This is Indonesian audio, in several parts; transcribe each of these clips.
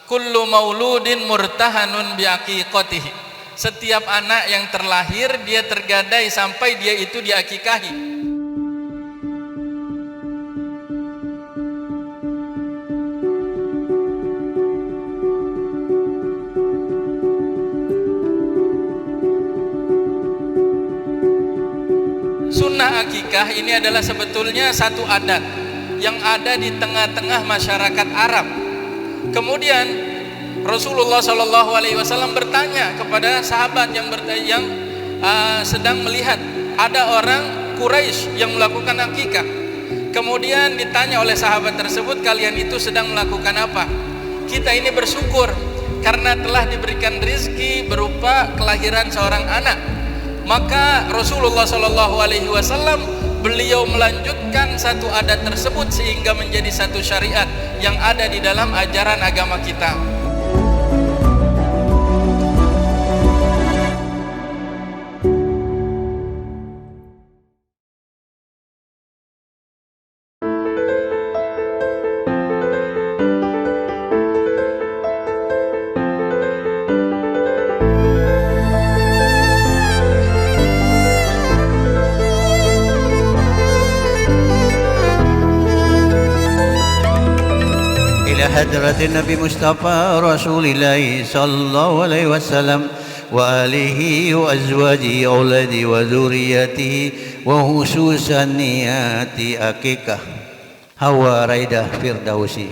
kullu mauludin murtahanun biaqiqatihi. Setiap anak yang terlahir dia tergadai sampai dia itu diakikahi. Sunnah akikah ini adalah sebetulnya satu adat yang ada di tengah-tengah masyarakat Arab. Kemudian Rasulullah SAW bertanya kepada sahabat yang sedang melihat ada orang Quraisy yang melakukan akikah. Kemudian ditanya oleh sahabat tersebut, kalian itu sedang melakukan apa? Kita ini bersyukur karena telah diberikan rezeki berupa kelahiran seorang anak. Maka Rasulullah SAW beliau melanjutkan satu adat tersebut sehingga menjadi satu syariat yang ada di dalam ajaran agama kita. حضرة النبي مصطفى رسول الله صلى الله عليه وسلم وآله وأزواجه وأولاده وذريته وخصوصا نيات أكيكة حواء ريدة فردوسي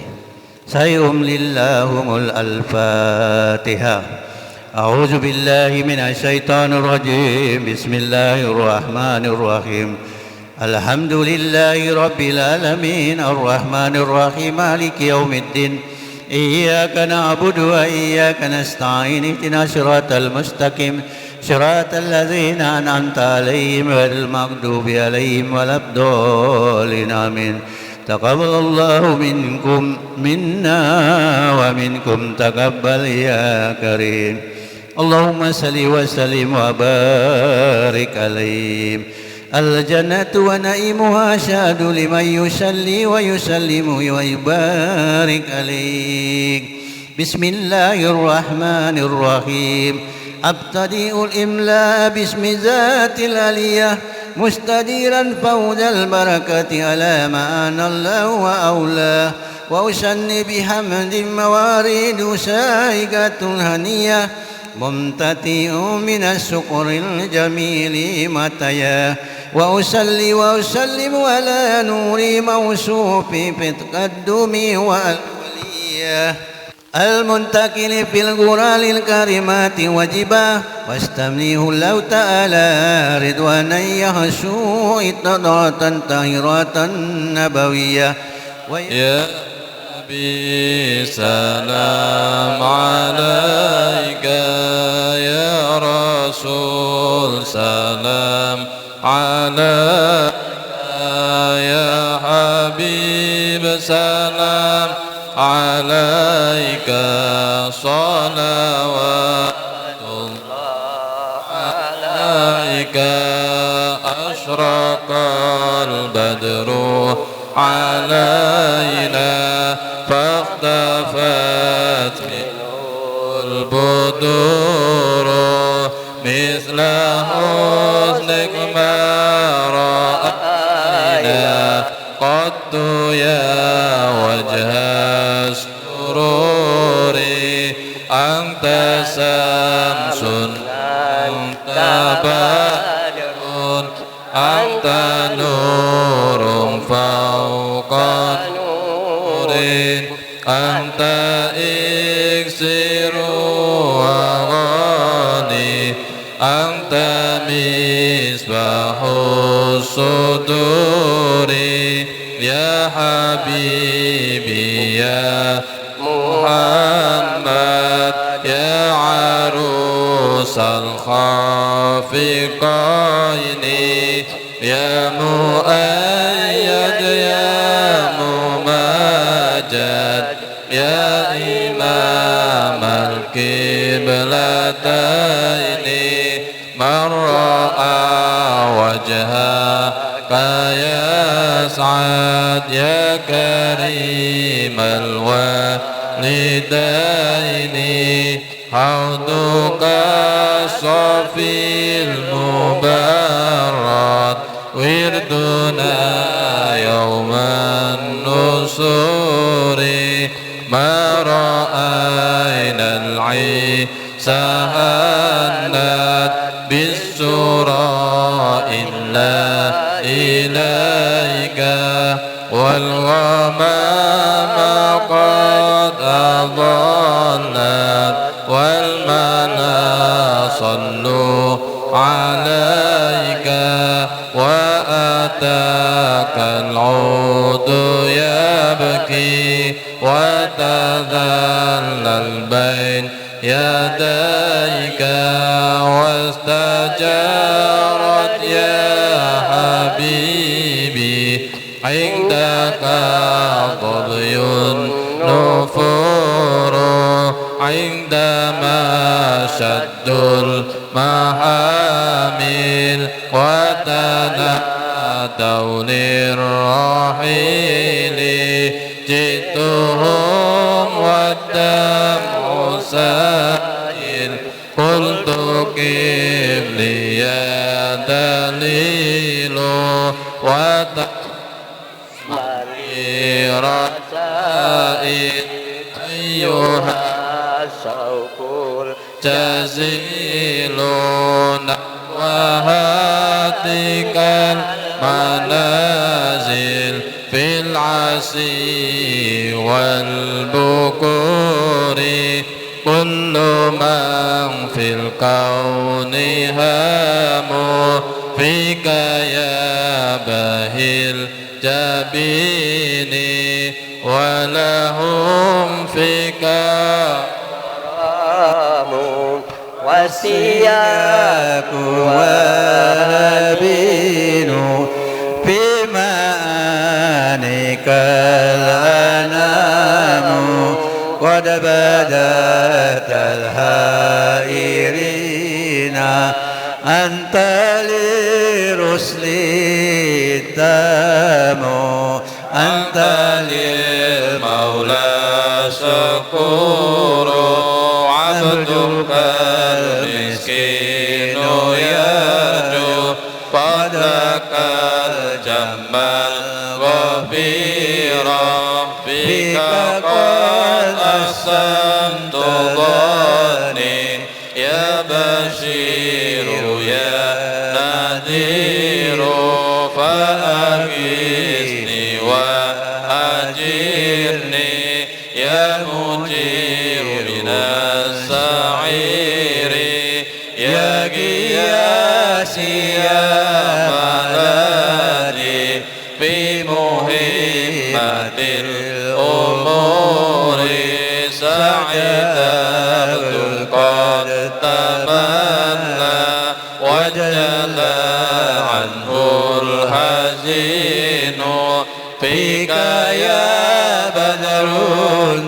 سيؤمل اللهم الفاتحة. أعوذ بالله من الشيطان الرجيم. بسم الله الرحمن الرحيم. الحمد لله رب العالمين الرحمن الرحيم مالك يوم الدين إياك نعبد وإياك نستعين اهدنا الصراط المستقيم صراط الذين أنعمت عليهم غير المغضوب عليهم ولا الضالين آمين. تقبل الله منكم منا ومنكم تقبل يا كريم. اللهم صل وسلم وبارك عليه. الجنة ونعيمها شهد لمن يصلي ويسلم ويبارك عليك. بسم الله الرحمن الرحيم. أبتدئ الإملاء باسم ذات العلية مستديرا فوز البركة على ما أن الله وأولاه وأسني بحمد موارد سائقة هنية ممتطئ من الشكر الجميل متيا وأصلي وأسلم على نور موصوف في التقدم والولية المنتقل في الغرال الكريمات وجبا واستمنيه الله تعالى رضوانا يهشو إطلاعة طاهرة نبوية يا نبي سلام عليك يا رسول سلام عليك يا حبيب سلام عليك صلوات الله عليك أشرق البدر علينا فاختفت منه البدور مثل حسنك ما رأينا قد يا وجه السرور أنت شمس أنت بدر أنت نور فوق نور أنت إكسير وغني أنت مصباح الصدور يا حبيبي يا محمد يا عروس الخافقين يا مؤيد يا ممجد يا إمام القبلتين من رأى وجهك يسعد يا كريم الوالدين والدين حوضك الصافي المبارك وردنا يوم النصور ما رأينا العيسى هنت بالسرى إلا إليك والغمام قد أضلت والمنى صلوا عليك وأتاك العود يبكي وتذلل بين يديك واستجارت يا حبيبي عندك ضبي النفور عندما شد المحامل وتنادوا للرحيل جئتهم والدمع سائل قلت كيف لي يا دليل رسائل أيها الشوق الجزيل وهاتك المنازل في العشي والبكور كل من في الكون هام فيك يا بهي الجبين ولهم فيك غرام وسياق وهبين في معانيك الأنام قد بدت الهائرين أنت لرسل التام أنت للمولى شكور عبدك المسكين يرجو فضلك الجم الغفيرا فيك قد أحسنت ظني يا بشير يا نذير فأغثني وأجرني يا مجير من السعير يا قياسي يا ملاذي في مهمة الأمور سعيدة قد تمنى وجل عنه الحزين فيك يا بدر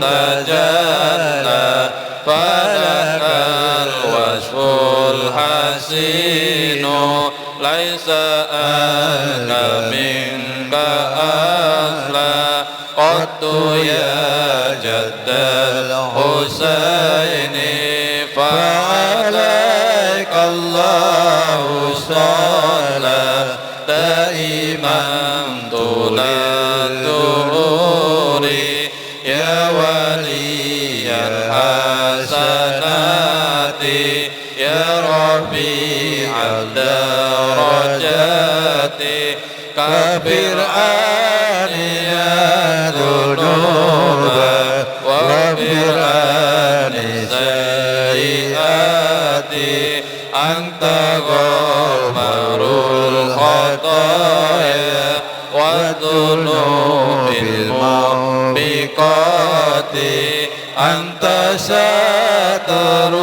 تجلى فلك الوصف الحسين ليس أنك منك أصلا قد يا جد الحسين فعليك الله صلى دائما طول الدهور يا ولي الحسنات يا رفيع الدرجات كفر عني الذنوب واغفر عني السيئات أنت غفار الخطايا والذنوب الموبقات أنت ساتر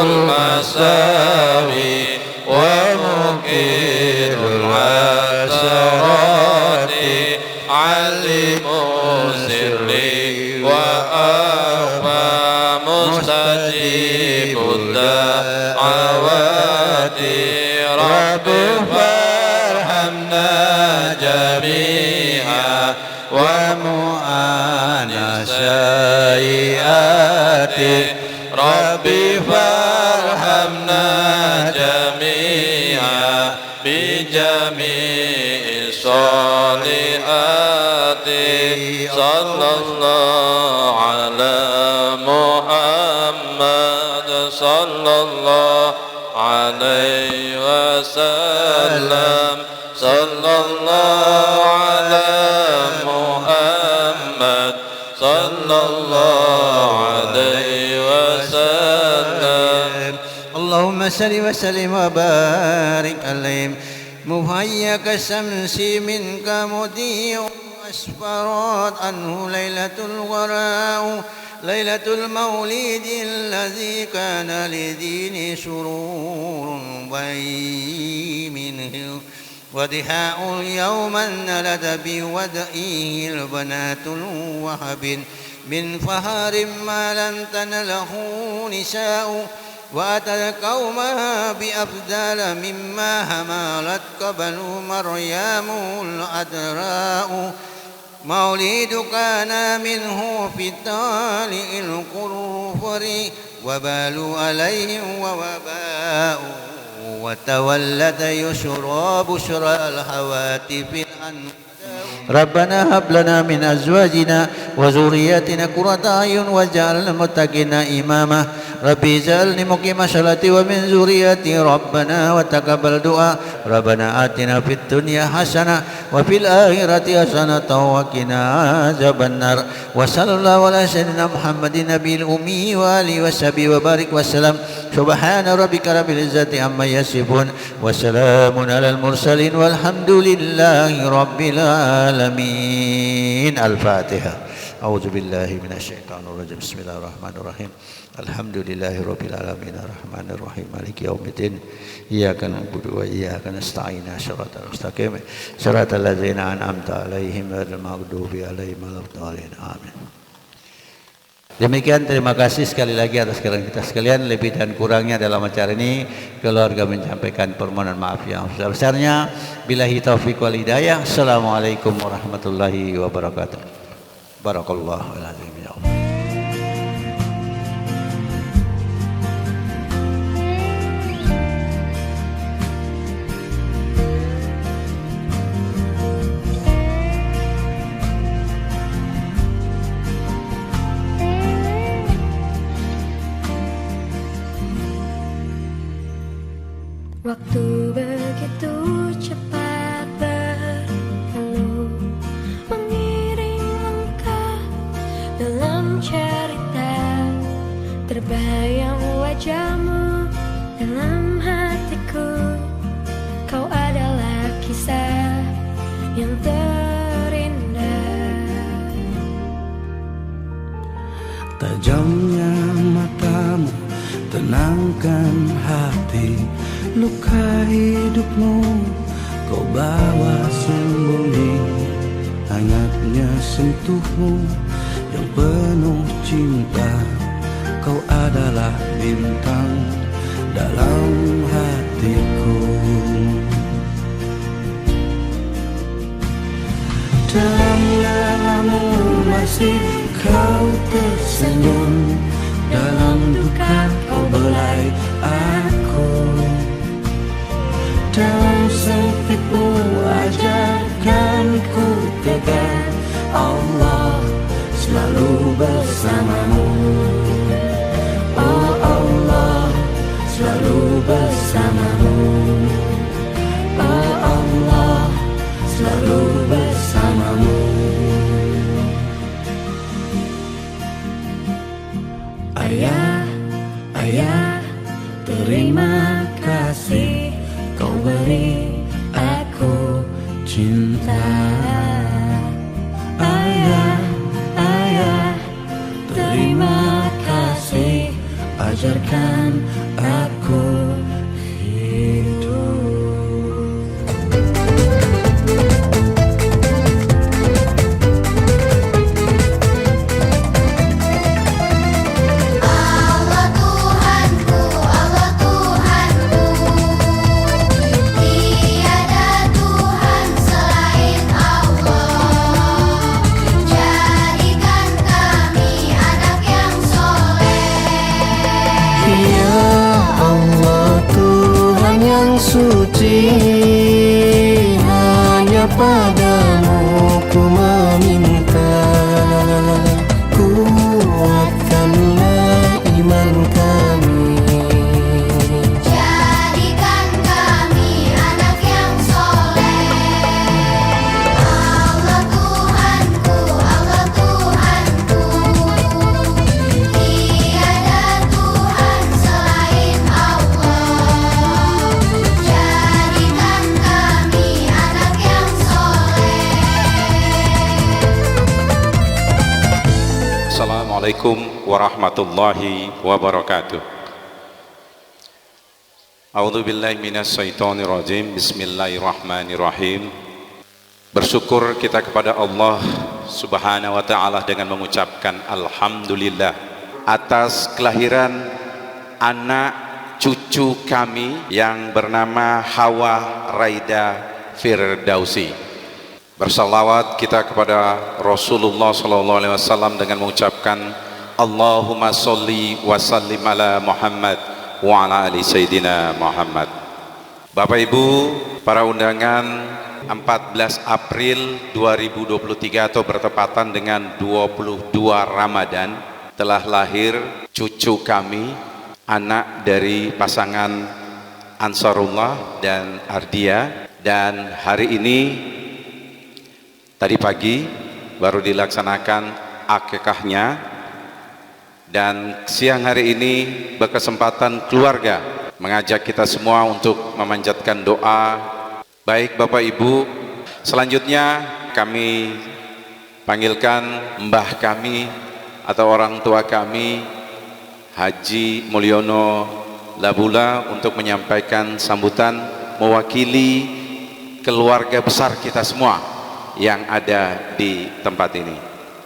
المساوي ومكيل العثرات علم سري وأخفى مستجيب الدعوات رب فارحمنا جميعا ومعانا سيئات ربي فارحمنا جميعا بجميع الصالحات صلى الله على محمد صلى الله عليه وسلم صلى الله على محمد صلى الله عليه وسلم اللهم صل وسلم وبارك عليه مهيا كالشمس منك مضيء أسفرت عنه ليلة الغراء ليلة المولد الذي كان لدين سرور بي منه ودهاء يوم نلد بودئه البنات الوهب من فهر ما لم تنله نساء وأتى القوم بأفضل مما هملت قبل مريم الأدراء مولد كان منه في طالع القرفر وبال عليهم ووباء وتولد يسرى بشرى الهواتف ربنا هب لنا من أزواجنا وذرياتنا قرة أعين واجعلنا للمتقين إماما ربي اجعلني مقيم الصلاة ومن ذريتي ربنا وتقبل دعاء ربنا آتنا في الدنيا حسنة وفي الآخرة حسنة وقنا عذاب النار وصلى الله على سيدنا محمد النبي الأمي وآله وصحبه وبارك وسلم سبحان ربك رب العزة عما يصفون وسلام على المرسلين والحمد لله رب العالمين. الفاتحة. أعوذ بالله من الشيطان الرجيم. بسم الله الرحمن الرحيم. الحمد لله رب العالمين الرحمن الرحيم مالك يوم الدين إياك نعبد وإياك نستعين صراط المستقيم صراط الذين أنعمت عليهم غير المغضوب عليهم ولا الضالين. Amin. Demikian, terima kasih sekali lagi atas kehadiran kita sekalian. Lebih dan kurangnya dalam acara ini keluarga menyampaikan permohonan maaf yang sebesar-besarnya. Billahi taufiq wal hidayah. Assalamualaikum warahmatullahi wabarakatuh. Barakallahu alazim ya Allah. Waktu begitu cepat berlalu, mengiring langkah dalam cerita. Terbayang wajahmu dalam hatiku. Kau adalah kisah yang terindah. Tajamnya matamu tenangkan hati. Luka hidupmu kau bawa sembunyi, hangatnya sentuhmu yang penuh cinta. Kau adalah bintang dalam hatiku. Dalam lelamu masih kau tersenyum, dalam duka kau belai aku. Dalam sempitmu ajarkan ku tegar, Allah selalu bersamamu. Oh Allah selalu bersamamu. Oh Allah selalu bersamamu. Ayah, ayah, terima kasih. Kau beri aku cinta. Ayah, ayah, terima kasih. Ajarkan aku hidup. Jadikan kami anak yang soleh. suci, hanya padamu ku meminta. Kuatkanlah iman kami, jadikan kami anak yang soleh. Allah Tuhanku, Allah Tuhanku, tiada Tuhan selain Allah. Jadikan kami anak yang soleh. Assalamualaikum warahmatullahi wabarakatuh. A'udzubillahi minasyaitonirrajim. Bismillahirrahmanirrahim. Bersyukur kita kepada Allah Subhanahu wa taala dengan mengucapkan alhamdulillah atas kelahiran anak cucu kami yang bernama Hawa Raida Firdausi. Bersalawat kita kepada Rasulullah SAW dengan mengucapkan Allahumma sholli wa sallim ala Muhammad wa ala ali Sayyidina Muhammad. Bapak Ibu, para undangan, 14 April 2023 atau bertepatan dengan 22 Ramadan telah lahir cucu kami, anak dari pasangan Ansarullah dan Ardia, dan hari ini tadi pagi baru dilaksanakan akikahnya, dan siang hari ini berkesempatan keluarga mengajak kita semua untuk memanjatkan doa. Baik Bapak Ibu, selanjutnya kami panggilkan mbah kami atau orang tua kami, Haji Mulyono Labula, untuk menyampaikan sambutan mewakili keluarga besar kita semua yang ada di tempat ini.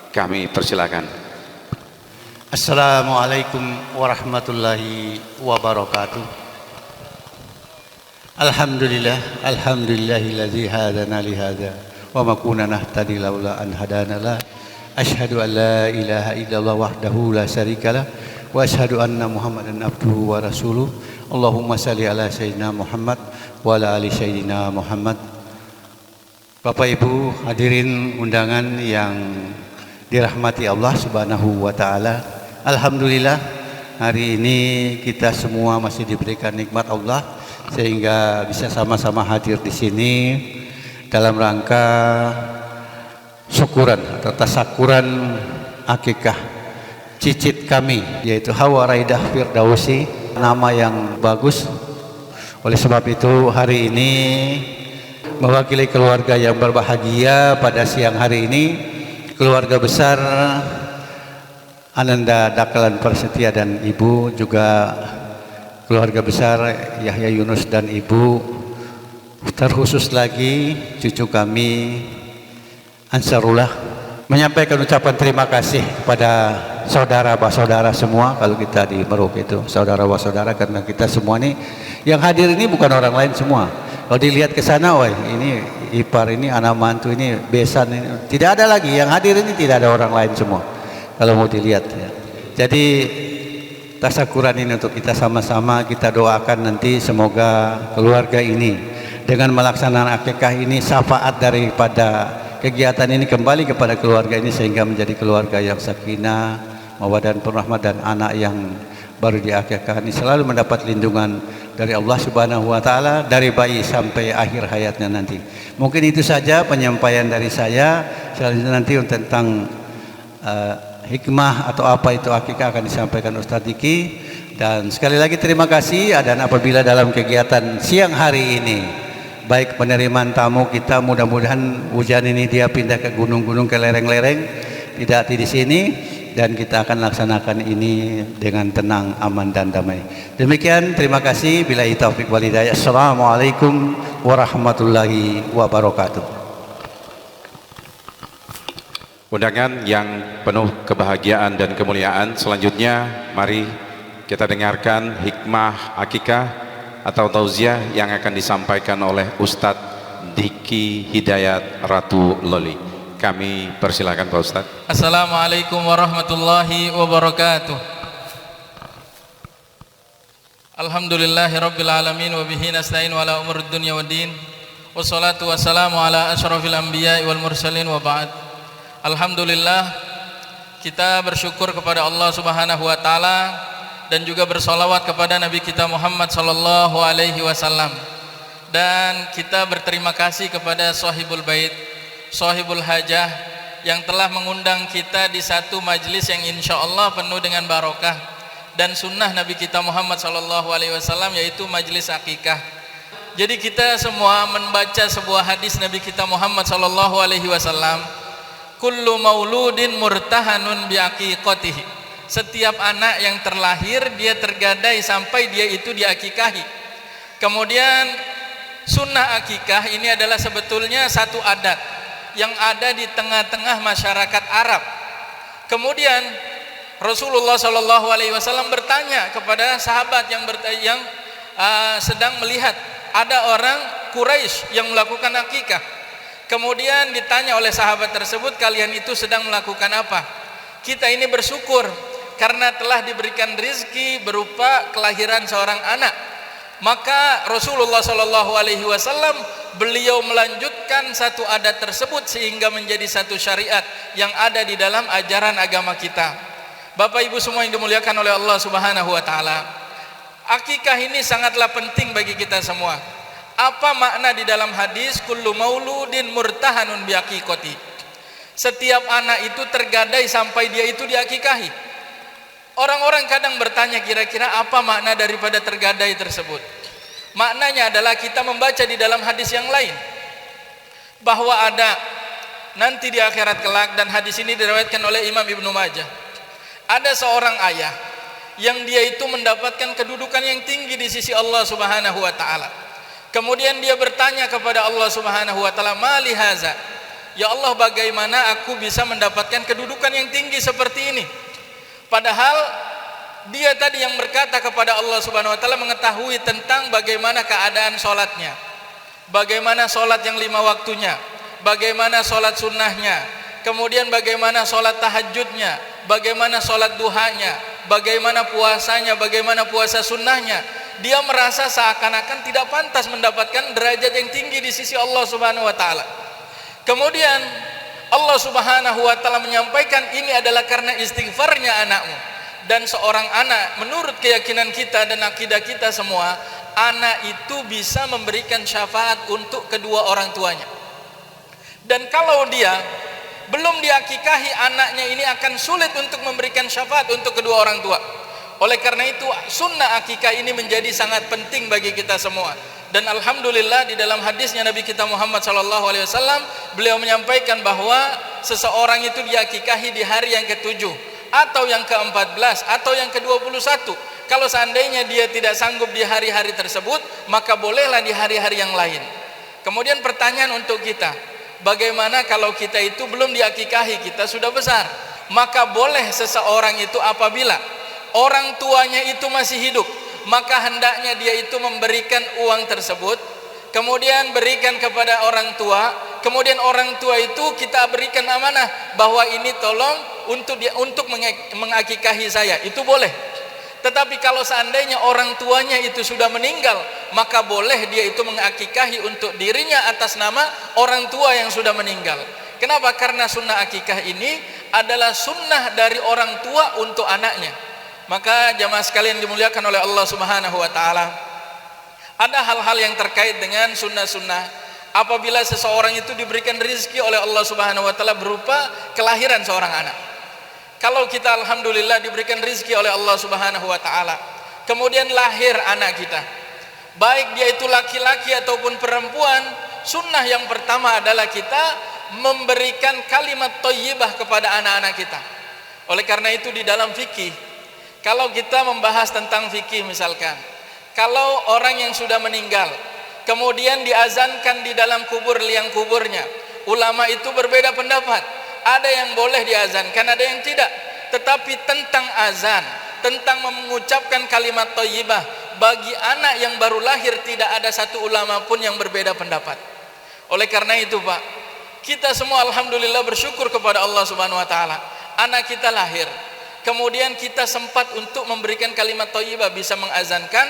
Kami persilakan. Assalamualaikum warahmatullahi wabarakatuh. Alhamdulillah, alhamdulillahilladzi hadana li hadza wa ma kunna nahtadi laula an hadanallah. Asyhadu an la ilaha illallah wahdahu la syarikalah wa asyhadu anna Muhammadan abduhu wa rasuluh. Allahumma shalli ala sayyidina Muhammad wa ala ali sayyidina Muhammad. Bapak Ibu hadirin undangan yang dirahmati Allah Subhanahu wa taala. Alhamdulillah hari ini kita semua masih diberikan nikmat Allah sehingga bisa sama-sama hadir di sini dalam rangka syukuran atau tasakuran akikah cicit kami, yaitu Hawa Raida Firdausi, nama yang bagus. Oleh sebab itu hari ini mewakili keluarga yang berbahagia pada siang hari ini, keluarga besar Ananda Dakalan Prasetya dan Ibu, juga keluarga besar Yahya Yunus dan Ibu, terkhusus lagi cucu kami Ansarullah, menyampaikan ucapan terima kasih kepada saudara-saudara semua. Kalau kita di Merauke itu saudara-saudara, karena kita semua ini yang hadir ini bukan orang lain semua. Kalau dilihat ke sana, wah ini ipar, ini anak mantu, ini besan, ini tidak ada lagi yang hadir ini, tidak ada orang lain semua. Kalau mau dilihat ya. Jadi tasakuran ini untuk kita sama-sama kita doakan nanti semoga keluarga ini dengan melaksanakan akikah ini syafaat daripada kegiatan ini kembali kepada keluarga ini sehingga menjadi keluarga yang sakinah, mawaddah, rahmah, dan anak yang baru diakikah ini selalu mendapat lindungan dari Allah Subhanahu wa taala dari bayi sampai akhir hayatnya nanti. Mungkin itu saja penyampaian dari saya. Selanjutnya nanti tentang hikmah atau apa itu akikah akan disampaikan Ustadz Diki. Dan sekali lagi terima kasih. Dan apabila dalam kegiatan siang hari ini baik penerimaan tamu kita, mudah-mudahan hujan ini dia pindah ke gunung-gunung, ke lereng-lereng, tidak di sini, dan kita akan laksanakan ini dengan tenang, aman, dan damai. Demikian, terima kasih. Billahi taufiq wal hidayah. Assalamualaikum warahmatullahi wabarakatuh. Undangan yang penuh kebahagiaan dan kemuliaan, selanjutnya mari kita dengarkan hikmah akikah atau tauziah yang akan disampaikan oleh Ustadz Diki Hidayat Ratu Loli. Kami persilakan Pak Ustadz. Assalamualaikum warahmatullahi wabarakatuh. Alhamdulillahirabbil alamin wa bihi nasta'in wa ala umurid dunya waddin. Wassalatu wassalamu ala asyrafil anbiya'i wal mursalin wa ba'd. Alhamdulillah, kita bersyukur kepada Allah Subhanahu wa taala dan juga bersolawat kepada Nabi kita Muhammad sallallahu alaihi wasallam. Dan kita berterima kasih kepada Shahibul Bait, Shahibul Hajah yang telah mengundang kita di satu majlis yang insyaallah penuh dengan barokah dan sunnah Nabi kita Muhammad sallallahu alaihi wasallam, yaitu majlis akikah. Jadi kita semua membaca sebuah hadis Nabi kita Muhammad sallallahu alaihi wasallam, kullu mauludin murtahanun bi aqiqatihi. Setiap anak yang terlahir dia tergadai sampai dia itu diakikahi. Kemudian sunnah akikah ini adalah sebetulnya satu adat yang ada di tengah-tengah masyarakat Arab. Kemudian Rasulullah sallallahu alaihi wasallam bertanya kepada sahabat yang sedang melihat ada orang Quraisy yang melakukan akikah. Kemudian ditanya oleh sahabat tersebut, kalian itu sedang melakukan apa? Kita ini bersyukur karena telah diberikan rezeki berupa kelahiran seorang anak. Maka Rasulullah sallallahu alaihi wasallam beliau melanjutkan satu adat tersebut sehingga menjadi satu syariat yang ada di dalam ajaran agama kita. Bapak Ibu semua yang dimuliakan oleh Allah Subhanahu wa taala, akikah ini sangatlah penting bagi kita semua. Apa makna di dalam hadis kullu mauludin murtahanun bi aqiqati? Setiap anak itu tergadai sampai dia itu diakikahi. Orang-orang kadang bertanya, kira-kira apa makna daripada tergadai tersebut? Maknanya adalah kita membaca di dalam hadis yang lain bahwa ada nanti di akhirat kelak, dan hadis ini diriwayatkan oleh Imam Ibnu Majah. Ada seorang ayah yang dia itu mendapatkan kedudukan yang tinggi di sisi Allah Subhanahu wa taala. Kemudian dia bertanya kepada Allah Subhanahu wa taala, "Mali haza?" Ya Allah, bagaimana aku bisa mendapatkan kedudukan yang tinggi seperti ini? Padahal dia tadi yang berkata kepada Allah Subhanahu wa taala mengetahui tentang bagaimana keadaan salatnya. Bagaimana salat yang 5 waktunya, bagaimana salat sunnahnya, kemudian bagaimana salat tahajudnya, bagaimana salat duhanya, bagaimana puasanya, bagaimana puasa sunnahnya. Dia merasa seakan-akan tidak pantas mendapatkan derajat yang tinggi di sisi Allah Subhanahu wa taala. Kemudian Allah Subhanahu wa taala menyampaikan ini adalah karena istighfarnya anakmu. Dan seorang anak, menurut keyakinan kita dan akidah kita semua, anak itu bisa memberikan syafaat untuk kedua orang tuanya. Dan kalau dia belum diakikahi, anaknya ini akan sulit untuk memberikan syafaat untuk kedua orang tua. Oleh karena itu sunnah akikah ini menjadi sangat penting bagi kita semua. Dan alhamdulillah di dalam hadisnya Nabi kita Muhammad sallallahu alaihi wasallam, beliau menyampaikan bahwa seseorang itu diakikahi di hari yang ke-7 atau yang ke-14 atau yang ke-21. Kalau seandainya dia tidak sanggup di hari-hari tersebut, maka bolehlah di hari-hari yang lain. Kemudian pertanyaan untuk kita, bagaimana kalau kita itu belum diakikahi, kita sudah besar? Maka boleh seseorang itu apabila orang tuanya itu masih hidup, maka hendaknya dia itu memberikan uang tersebut, kemudian berikan kepada orang tua, kemudian orang tua itu kita berikan amanah bahwa ini tolong untuk mengakikahi saya, itu boleh. Tetapi kalau seandainya orang tuanya itu sudah meninggal, maka boleh dia itu mengakikahi untuk dirinya atas nama orang tua yang sudah meninggal. Kenapa? Karena sunnah akikah ini adalah sunnah dari orang tua untuk anaknya. Maka jamaah sekalian dimuliakan oleh Allah Subhanahu wa taala, ada hal-hal yang terkait dengan sunnah-sunnah apabila seseorang itu diberikan rezeki oleh Allah Subhanahu wa taala berupa kelahiran seorang anak. Kalau kita alhamdulillah diberikan rezeki oleh Allah Subhanahu wa taala, kemudian lahir anak kita, baik dia itu laki-laki ataupun perempuan, sunnah yang pertama adalah kita memberikan kalimat thayyibah kepada anak-anak kita. Oleh karena itu di dalam fikih, kalau kita membahas tentang fikih misalkan, kalau orang yang sudah meninggal kemudian diazankan di dalam kubur liang kuburnya, ulama itu berbeda pendapat. Ada yang boleh diazankan, ada yang tidak. Tetapi tentang azan, tentang mengucapkan kalimat thayyibah bagi anak yang baru lahir, tidak ada satu ulama pun yang berbeda pendapat. Oleh karena itu Pak, kita semua alhamdulillah bersyukur kepada Allah Subhanahu wa taala. Anak kita lahir, kemudian kita sempat untuk memberikan kalimat thayyibah, bisa mengazankan,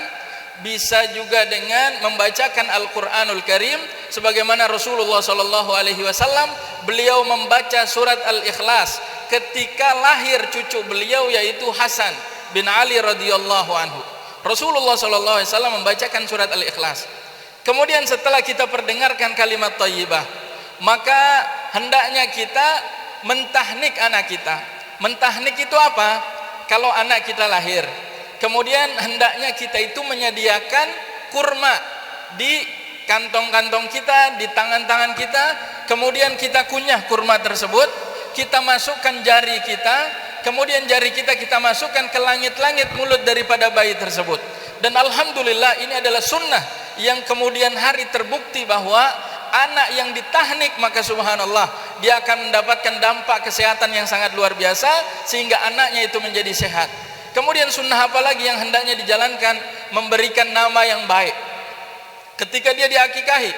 bisa juga dengan membacakan Al-Qur'anul Karim sebagaimana Rasulullah sallallahu alaihi wasallam beliau membaca surat Al-Ikhlas ketika lahir cucu beliau yaitu Hasan bin Ali radhiyallahu anhu. Rasulullah sallallahu alaihi wasallam membacakan surat Al-Ikhlas. Kemudian setelah kita perdengarkan kalimat thayyibah, maka hendaknya kita mentahnik anak kita. Mentahnik itu apa? Kalau anak kita lahir, kemudian hendaknya kita itu menyediakan kurma di kantong-kantong kita, di tangan-tangan kita, kemudian kita kunyah kurma tersebut, kita masukkan jari kita, kemudian jari kita masukkan ke langit-langit mulut daripada bayi tersebut. Dan alhamdulillah ini adalah sunnah yang kemudian hari terbukti bahwa anak yang ditahnik maka subhanallah dia akan mendapatkan dampak kesehatan yang sangat luar biasa sehingga anaknya itu menjadi sehat. Kemudian sunnah apa lagi yang hendaknya dijalankan? Memberikan nama yang baik ketika dia diakikahi.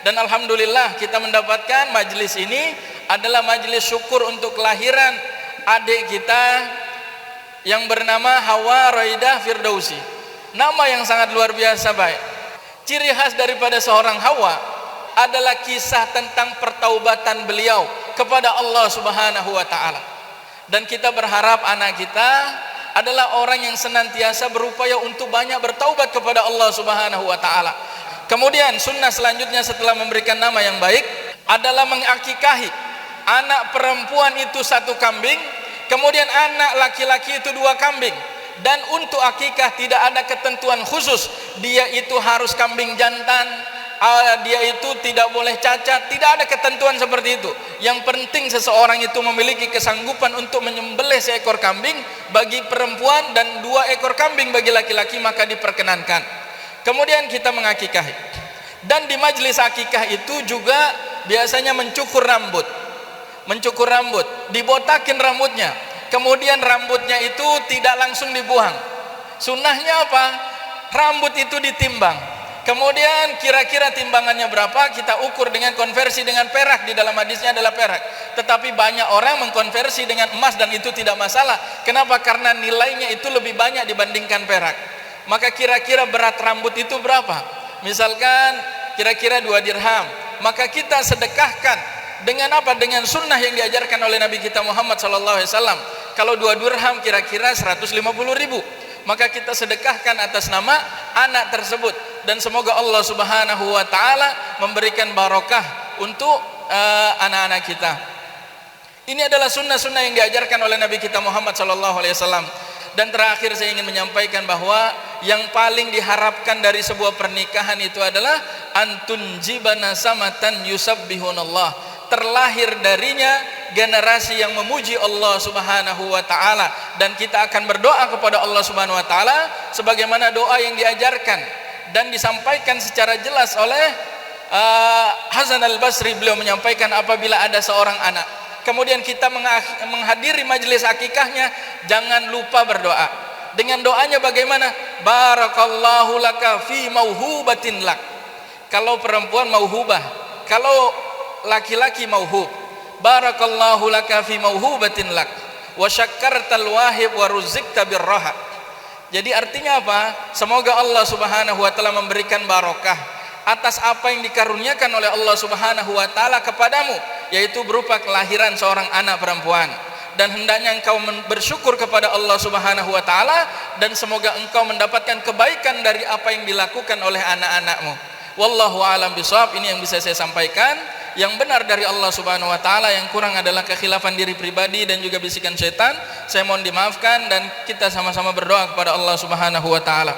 Dan alhamdulillah kita mendapatkan majelis ini adalah majelis syukur untuk kelahiran adik kita yang bernama Hawa Raidah Firdausi. Nama yang sangat luar biasa baik. Ciri khas daripada seorang Hawa adalah kisah tentang pertaubatan beliau kepada Allah Subhanahu wa taala. Dan kita berharap anak kita adalah orang yang senantiasa berupaya untuk banyak bertaubat kepada Allah Subhanahu wa taala. Kemudian sunnah selanjutnya setelah memberikan nama yang baik adalah mengakikahi. Anak perempuan itu 1 kambing, kemudian anak laki-laki itu 2 kambing. Dan untuk akikah tidak ada ketentuan khusus, dia itu harus kambing jantan, dia itu tidak boleh cacat, tidak ada ketentuan seperti itu. Yang penting seseorang itu memiliki kesanggupan untuk menyembelih seekor kambing bagi perempuan dan 2 ekor kambing bagi laki-laki, maka diperkenankan. Kemudian kita mengakikahi. Dan di majelis akikah itu juga biasanya mencukur rambut, dibotakin rambutnya. Kemudian rambutnya itu tidak langsung dibuang. Sunnahnya apa? Rambut itu ditimbang. Kemudian kira-kira timbangannya berapa, kita ukur dengan konversi dengan perak. Di dalam hadisnya adalah perak. Tetapi banyak orang mengkonversi dengan emas dan itu tidak masalah. Kenapa? Karena nilainya itu lebih banyak dibandingkan perak. Maka kira-kira berat rambut itu berapa? Misalkan kira-kira 2 dirham. Maka kita sedekahkan dengan apa? Dengan sunnah yang diajarkan oleh Nabi kita Muhammad SAW. Kalau 2 dirham kira-kira 150.000. Maka kita sedekahkan atas nama anak tersebut. Dan semoga Allah Subhanahu wa taala memberikan barokah untuk anak-anak kita. Ini adalah sunnah-sunnah yang diajarkan oleh Nabi kita Muhammad SAW. Dan terakhir saya ingin menyampaikan bahwa yang paling diharapkan dari sebuah pernikahan itu adalah antunjibana samatan yusabbihunallah. Terlahir darinya generasi yang memuji Allah Subhanahu wa taala, dan kita akan berdoa kepada Allah Subhanahu wa taala sebagaimana doa yang diajarkan dan disampaikan secara jelas oleh Hasan Al-Basri. Beliau menyampaikan apabila ada seorang anak kemudian kita menghadiri majelis akikahnya, jangan lupa berdoa. Dengan doanya bagaimana? Barakallahu laka fi mauhubatin lak. Kalau perempuan mauhubah, kalau laki-laki mauhub. Barakallahu laka fi mauhubatin lak wa syakkartal wahib wa ruzikta birraha. Jadi artinya apa? Semoga Allah Subhanahu wa taala memberikan barokah atas apa yang dikaruniakan oleh Allah Subhanahu wa taala kepadamu, yaitu berupa kelahiran seorang anak perempuan. Dan hendaknya engkau bersyukur kepada Allah Subhanahu wa taala, dan semoga engkau mendapatkan kebaikan dari apa yang dilakukan oleh anak-anakmu. Wallahu a'lam bishawab. Ini yang bisa saya sampaikan. Yang benar dari Allah Subhanahu wa taala, yang kurang adalah kekhilafan diri pribadi dan juga bisikan syaitan. Saya mohon dimaafkan dan kita sama-sama berdoa kepada Allah Subhanahu wa taala.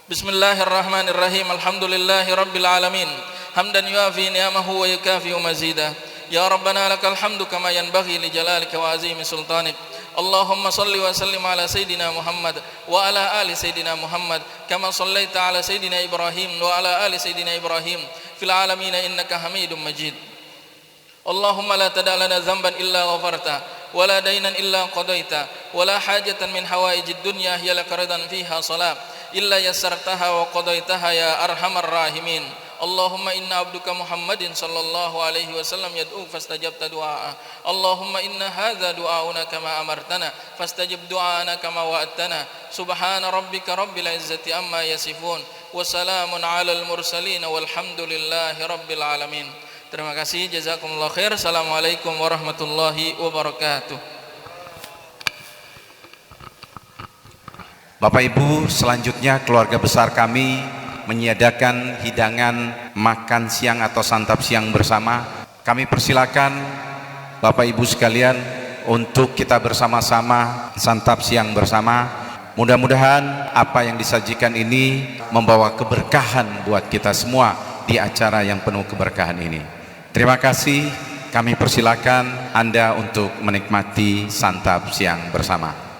Bismillahirrahmanirrahim. Alhamdulillahirabbil alamin. Hamdan yuafi ni'amahu wa yukafi'u mazidah. Ya Rabbana lakal hamdu kama yanbaghi li jalalika wa azimi sultanik. Allahumma salli wa sallim ala Sayyidina Muhammad wa ala ali Sayyidina Muhammad kama sallaita ala Sayyidina Ibrahim wa ala ali Sayyidina Ibrahim fil alamin innaka Hamidum Majid. Allahumma la tada' lana dhanban illa ghafarta wa la daynan illa qadaita wa la hajatan min hawaijid dunya hiya laka ridan fiha salat illa yassartaha wa qadaitaha ya arhamar rahimin. Allahumma inna abduka Muhammadin sallallahu alaihi wasallam yad'u fastajabta du'a. Allahumma inna hadza du'auna kama amartana fastajib du'ana kama wa'adtana. Subhana rabbika rabbil izzati amma yasifun wa salamun 'alal mursalin walhamdulillahi rabbil alamin. Terima kasih, jazakumullah khair. Assalamualaikum warahmatullahi wabarakatuh. Bapak Ibu, selanjutnya keluarga besar kami menyiapkan hidangan makan siang atau santap siang bersama. Kami persilakan Bapak Ibu sekalian untuk kita bersama-sama santap siang bersama. Mudah-mudahan apa yang disajikan ini membawa keberkahan buat kita semua di acara yang penuh keberkahan ini. Terima kasih, kami persilakan Anda untuk menikmati santap siang bersama.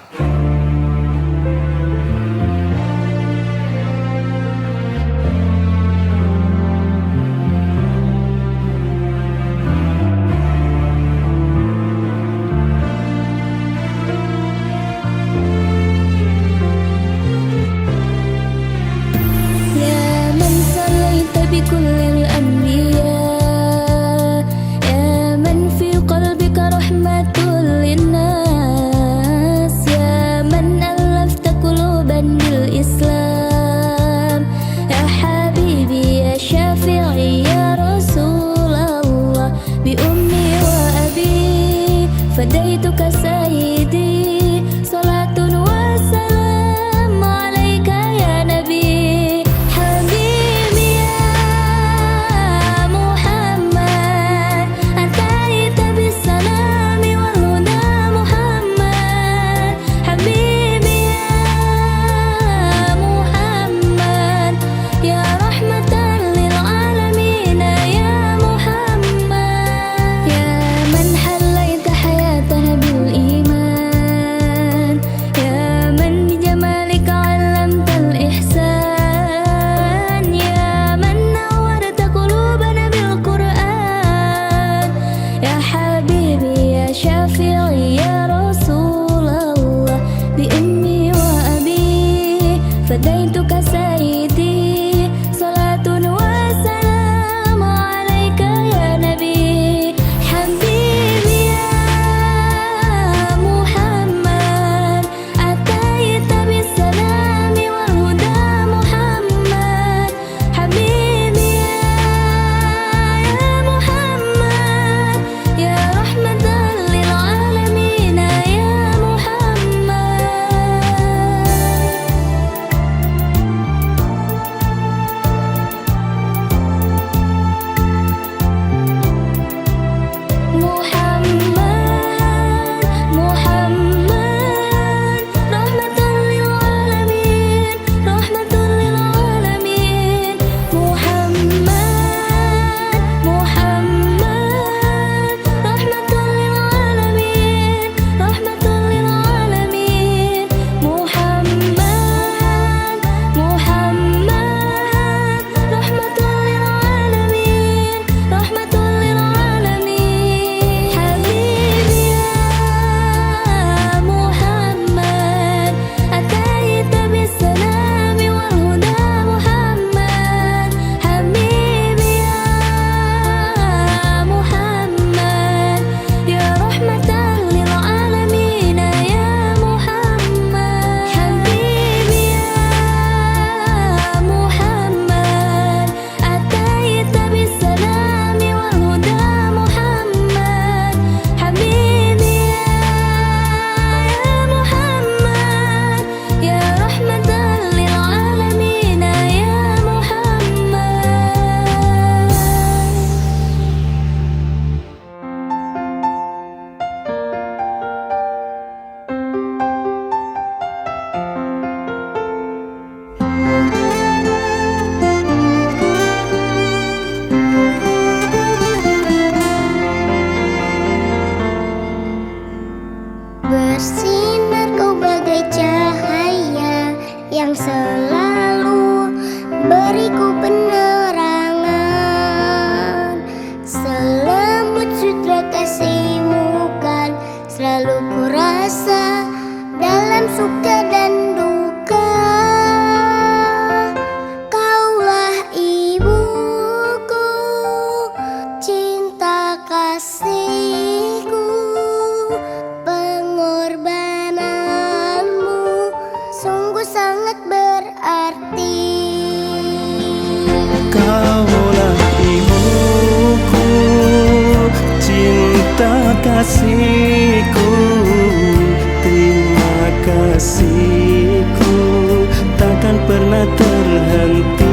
sangat berarti. Kaulah ibuku, cinta kasihku, terima kasihku takkan pernah terhenti.